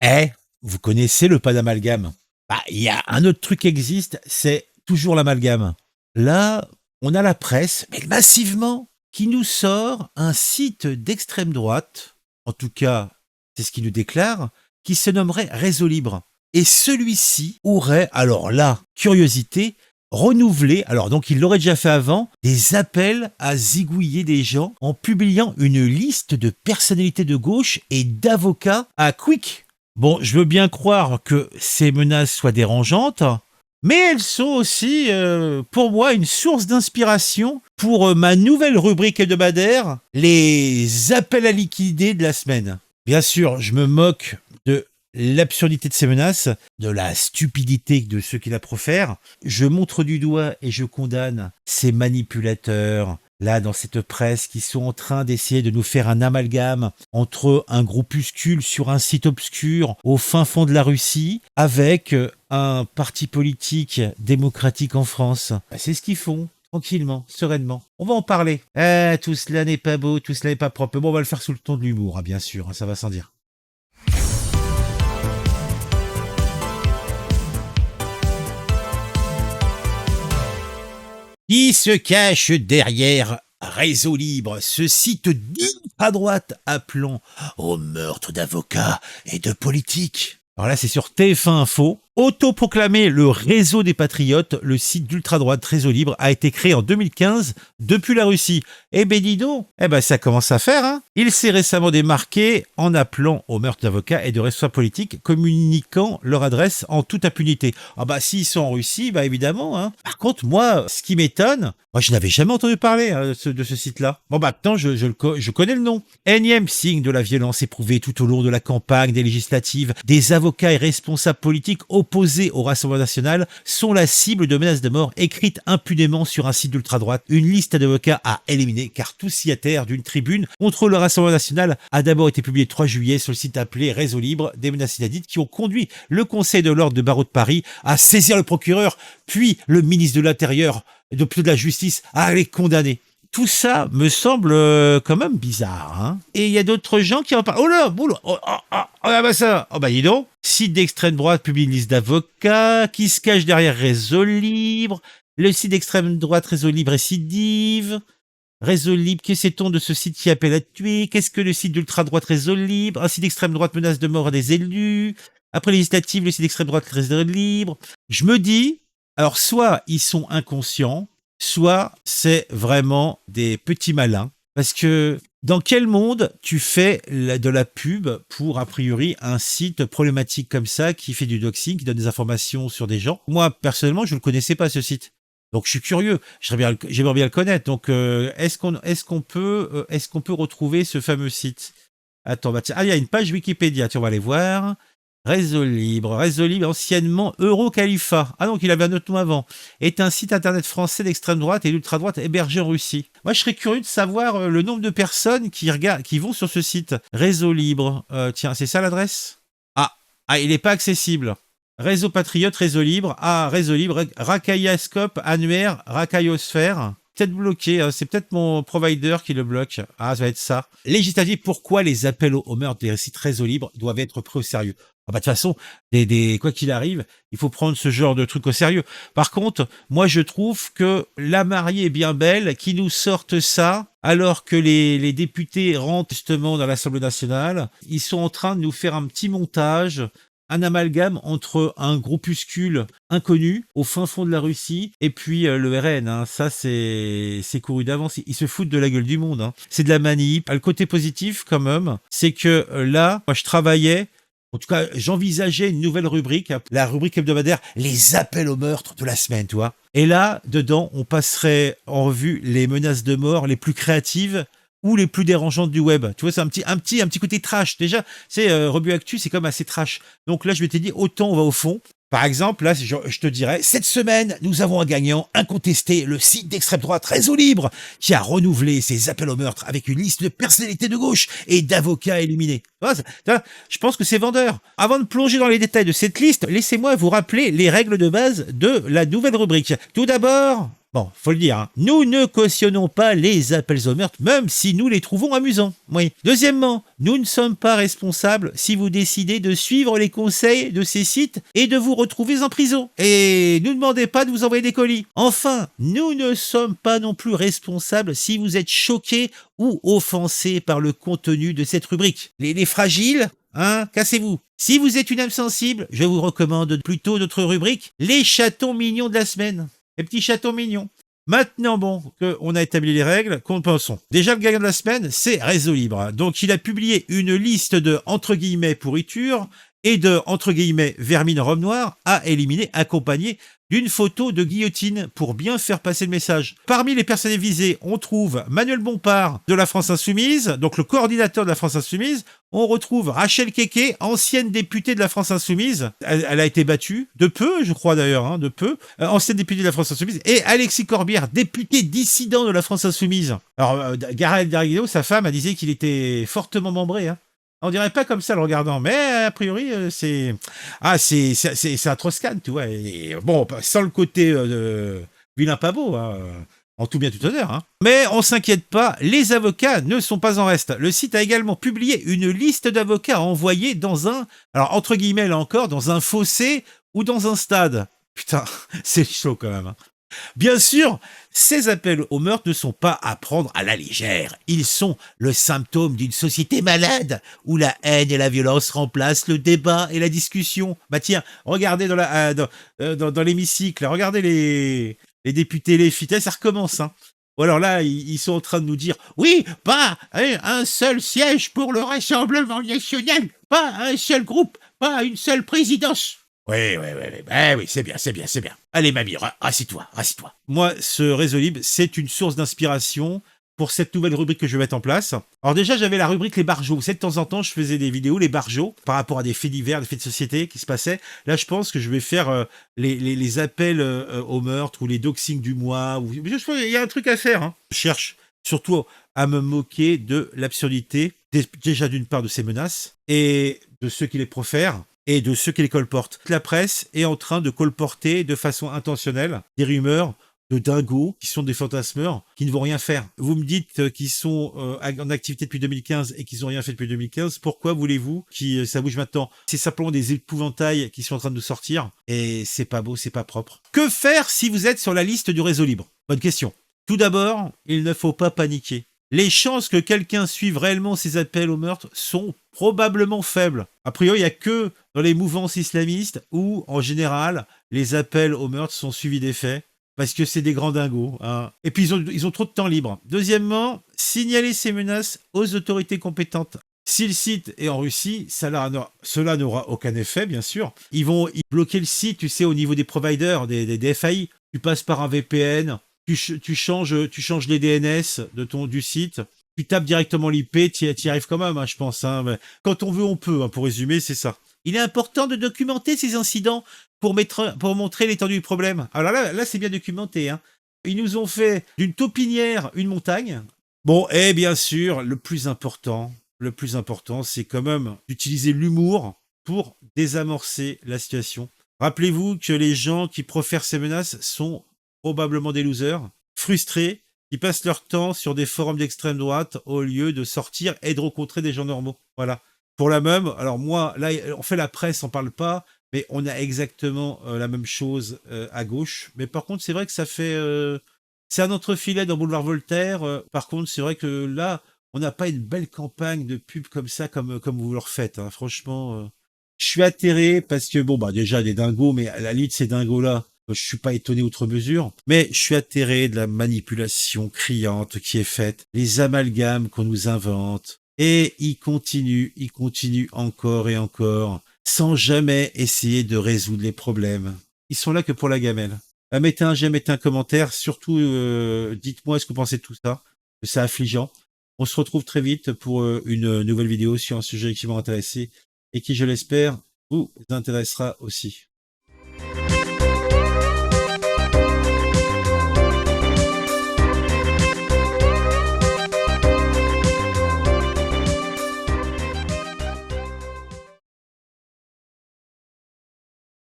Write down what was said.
Eh, vous connaissez le pas d'amalgame? Bah, il y a un autre truc qui existe, c'est toujours l'amalgame. Là, on a la presse, mais massivement, qui nous sort un site d'extrême droite, en tout cas, c'est ce qu'il nous déclare, qui se nommerait Réseau Libre. Et celui-ci aurait, alors là, curiosité, renouvelé, alors donc il l'aurait déjà fait avant, des appels à zigouiller des gens en publiant une liste de personnalités de gauche et d'avocats à Quick. Bon, je veux bien croire que ces menaces soient dérangeantes, mais elles sont aussi, pour moi, une source d'inspiration pour ma nouvelle rubrique hebdomadaire, les appels à liquider de la semaine. Bien sûr, je me moque de l'absurdité de ces menaces, de la stupidité de ceux qui la profèrent. Je montre du doigt et je condamne ces manipulateurs, là, dans cette presse, qui sont en train d'essayer de nous faire un amalgame entre un groupuscule sur un site obscur au fin fond de la Russie avec un parti politique démocratique en France. C'est ce qu'ils font. Tranquillement, sereinement. On va en parler. Tout cela n'est pas beau, tout cela n'est pas propre. Bon, on va le faire sous le ton de l'humour, hein, bien sûr, hein, ça va sans dire. Qui se cache derrière Réseau Libre, ce site à droite appelant au meurtre d'avocats et de politiques? Alors là, c'est sur TF1 Info. Autoproclamé le réseau des patriotes, le site d'ultra-droite Réseau Libre a été créé en 2015 depuis la Russie. Eh ben dis donc, ça commence à faire, hein. Il s'est récemment démarqué en appelant au meurtre d'avocats et de responsables politiques, communiquant leur adresse en toute impunité. Ah bah s'ils sont en Russie, bah évidemment, hein. Par contre, moi, ce qui m'étonne, moi je n'avais jamais entendu parler de ce site-là. Bon bah maintenant, je connais le nom. Énième signe de la violence éprouvée tout au long de la campagne des législatives, des avocats et responsables politiques opposés au Rassemblement national sont la cible de menaces de mort écrites impunément sur un site d'ultra-droite. Une liste d'avocats à éliminer car tout signataire d'une tribune contre le Rassemblement national a d'abord été publié le 3 juillet sur le site appelé Réseau Libre, des menaces inédites qui ont conduit le Conseil de l'ordre de barreau de Paris à saisir le procureur, puis le ministre de l'Intérieur, de la Justice à les condamner. Tout ça me semble quand même bizarre, hein. Et il y a d'autres gens qui en parlent. Oh là, bah ça, oh bah dis donc. Site d'extrême droite publie une liste d'avocats qui se cachent derrière Réseau Libre. Le site d'extrême droite Réseau Libre récidive. Réseau Libre, que sait-on de ce site qui appelle à tuer? Qu'est-ce que le site d'ultra-droite Réseau Libre? Un site d'extrême droite menace de mort à des élus. Après législative, le site d'extrême droite Réseau Libre. Je me dis, alors soit ils sont inconscients, soit c'est vraiment des petits malins. Parce que dans quel monde tu fais de la pub pour, a priori, un site problématique comme ça qui fait du doxing, qui donne des informations sur des gens? Moi, personnellement, je ne le connaissais pas, ce site. Donc je suis curieux, j'aimerais bien le connaître. Donc est-ce qu'on peut retrouver ce fameux site? Attends, bah tiens, il y a une page Wikipédia, tiens, on va aller voir. Réseau Libre, anciennement Eurocalifat. Ah donc il avait un autre nom avant. Est un site internet français d'extrême droite et d'ultra-droite hébergé en Russie. Moi je serais curieux de savoir le nombre de personnes qui vont sur ce site. Réseau Libre, tiens, c'est ça l'adresse? Il n'est pas accessible. Réseau Patriote, Réseau Libre. Réseau Libre, Rakayascope, Annuaire, Rakayosphère. Peut-être bloqué, c'est peut-être mon provider qui le bloque. Ça va être ça. Législative, pourquoi les appels au meurtre des sites Réseau Libre doivent être pris au sérieux? De toute façon, quoi qu'il arrive, il faut prendre ce genre de truc au sérieux. Par contre, moi je trouve que la mariée est bien belle, qui nous sortent ça, alors que les députés rentrent justement dans l'Assemblée nationale. Ils sont en train de nous faire un petit montage, un amalgame entre un groupuscule inconnu au fin fond de la Russie et puis le RN. Hein. Ça, c'est couru d'avance. Ils se foutent de la gueule du monde. Hein. C'est de la manip. Le côté positif, quand même, c'est que là, moi, je travaillais. En tout cas, j'envisageais une nouvelle rubrique, la rubrique hebdomadaire, les appels au meurtre de la semaine, tu vois. Et là, dedans, on passerait en revue les menaces de mort les plus créatives ou les plus dérangeantes du web. Tu vois, c'est un petit côté trash. Déjà, c'est Rebut Actu, c'est comme assez trash. Donc là, je m'étais dit, autant on va au fond. Par exemple, là, je te dirais, cette semaine, nous avons un gagnant incontesté, le site d'extrême droite Réseau Libre, qui a renouvelé ses appels au meurtre avec une liste de personnalités de gauche et d'avocats éliminés. Je pense que c'est vendeur. Avant de plonger dans les détails de cette liste, laissez-moi vous rappeler les règles de base de la nouvelle rubrique. Tout d'abord, Bon, faut le dire, hein. Nous ne cautionnons pas les appels au meurtre, même si nous les trouvons amusants. Oui. Deuxièmement, nous ne sommes pas responsables si vous décidez de suivre les conseils de ces sites et de vous retrouver en prison. Et ne demandez pas de vous envoyer des colis. Enfin, nous ne sommes pas non plus responsables si vous êtes choqués ou offensés par le contenu de cette rubrique. Les fragiles, hein, cassez-vous. Si vous êtes une âme sensible, je vous recommande plutôt notre rubrique Les chatons mignons de la semaine. Les petits chatons mignons. Maintenant, bon, qu'on a établi les règles, qu'en pensons? Déjà, le gagnant de la semaine, c'est Réseau Libre. Donc, il a publié une liste de, entre guillemets, pourriture et de, entre guillemets, vermine rhum noir à éliminer, accompagné d'une photo de guillotine pour bien faire passer le message. Parmi les personnes visées, on trouve Manuel Bompard de la France Insoumise, donc le coordinateur de la France Insoumise. On retrouve Rachel Keke, ancienne députée de la France Insoumise. Elle a été battue, de peu, je crois d'ailleurs, hein, de peu. Ancienne députée de la France Insoumise. Et Alexis Corbière, député dissident de la France Insoumise. Alors, Gareth Darguido, sa femme, a dit qu'il était fortement membré, hein. On dirait pas comme ça le regardant, mais a priori c'est un Troscan, tu vois. Et, bon, sans le côté vilain pas beau, hein, en tout bien tout honneur. Hein. Mais on s'inquiète pas, les avocats ne sont pas en reste. Le site a également publié une liste d'avocats envoyés dans un, alors entre guillemets là encore, dans un fossé ou dans un stade. Putain, c'est chaud quand même. Hein. Bien sûr, ces appels au meurtre ne sont pas à prendre à la légère. Ils sont le symptôme d'une société malade, où la haine et la violence remplacent le débat et la discussion. Bah tiens, regardez dans l'hémicycle, regardez les députés, les fitesses, ça recommence. Hein. Ou alors là, ils sont en train de nous dire « Oui, pas un seul siège pour le Rassemblement national, pas un seul groupe, pas une seule présidence ». Oui, c'est bien. Allez, mamie, rassis-toi. Moi, ce Réseau Libre, c'est une source d'inspiration pour cette nouvelle rubrique que je vais mettre en place. Alors déjà, j'avais la rubrique Les Barjots. Vous savez, de temps en temps, je faisais des vidéos, les Barjots, par rapport à des faits divers, des faits de société qui se passaient. Là, je pense que je vais faire les appels au meurtre ou les doxings du mois. Il y a un truc à faire. Hein. Je cherche surtout à me moquer de l'absurdité, déjà d'une part de ces menaces, et de ceux qui les profèrent, et de ceux qui les colportent. La presse est en train de colporter de façon intentionnelle des rumeurs de dingos qui sont des fantasmeurs qui ne vont rien faire. Vous me dites qu'ils sont en activité depuis 2015 et qu'ils n'ont rien fait depuis 2015. Pourquoi voulez-vous que ça bouge maintenant? C'est simplement des épouvantails qui sont en train de sortir et c'est pas beau, c'est pas propre. Que faire si vous êtes sur la liste du Réseau Libre? Bonne question. Tout d'abord, il ne faut pas paniquer. Les chances que quelqu'un suive réellement ces appels au meurtre sont probablement faibles. A priori, il n'y a que dans les mouvances islamistes où, en général, les appels au meurtre sont suivis des faits, parce que c'est des grands dingos. Hein. Et puis, ils ont trop de temps libre. Deuxièmement, signaler ces menaces aux autorités compétentes. Si le site est en Russie, cela n'aura aucun effet, bien sûr. Ils vont bloquer le site, tu sais, au niveau des providers, des FAI. Tu passes par un VPN. Tu changes les DNS du site, tu tapes directement l'IP, tu y arrives quand même, hein, je pense. Hein. Quand on veut, on peut. Hein, pour résumer, c'est ça. Il est important de documenter ces incidents pour montrer l'étendue du problème. Alors là c'est bien documenté. Hein. Ils nous ont fait d'une taupinière une montagne. Bon, et bien sûr, le plus important, c'est quand même d'utiliser l'humour pour désamorcer la situation. Rappelez-vous que les gens qui profèrent ces menaces sont probablement des losers, frustrés, qui passent leur temps sur des forums d'extrême droite au lieu de sortir et de rencontrer des gens normaux. Voilà. Pour la même, alors moi, là, on fait la presse, on parle pas, mais on a exactement la même chose à gauche. Mais par contre, c'est vrai que ça fait... c'est un entrefilet dans Boulevard Voltaire. Par contre, c'est vrai que là, on n'a pas une belle campagne de pub comme ça, comme vous le refaites. Hein. Franchement, je suis atterré parce que, bon, bah déjà des dingos, mais à la limite, ces dingos-là, je suis pas étonné outre mesure, mais je suis atterré de la manipulation criante qui est faite, les amalgames qu'on nous invente, et ils continuent encore et encore, sans jamais essayer de résoudre les problèmes. Ils sont là que pour la gamelle. Mettez un j'aime, mettez un commentaire, surtout dites-moi ce que vous pensez de tout ça, c'est affligeant. On se retrouve très vite pour une nouvelle vidéo sur un sujet qui m'a intéressé et qui, je l'espère, vous intéressera aussi.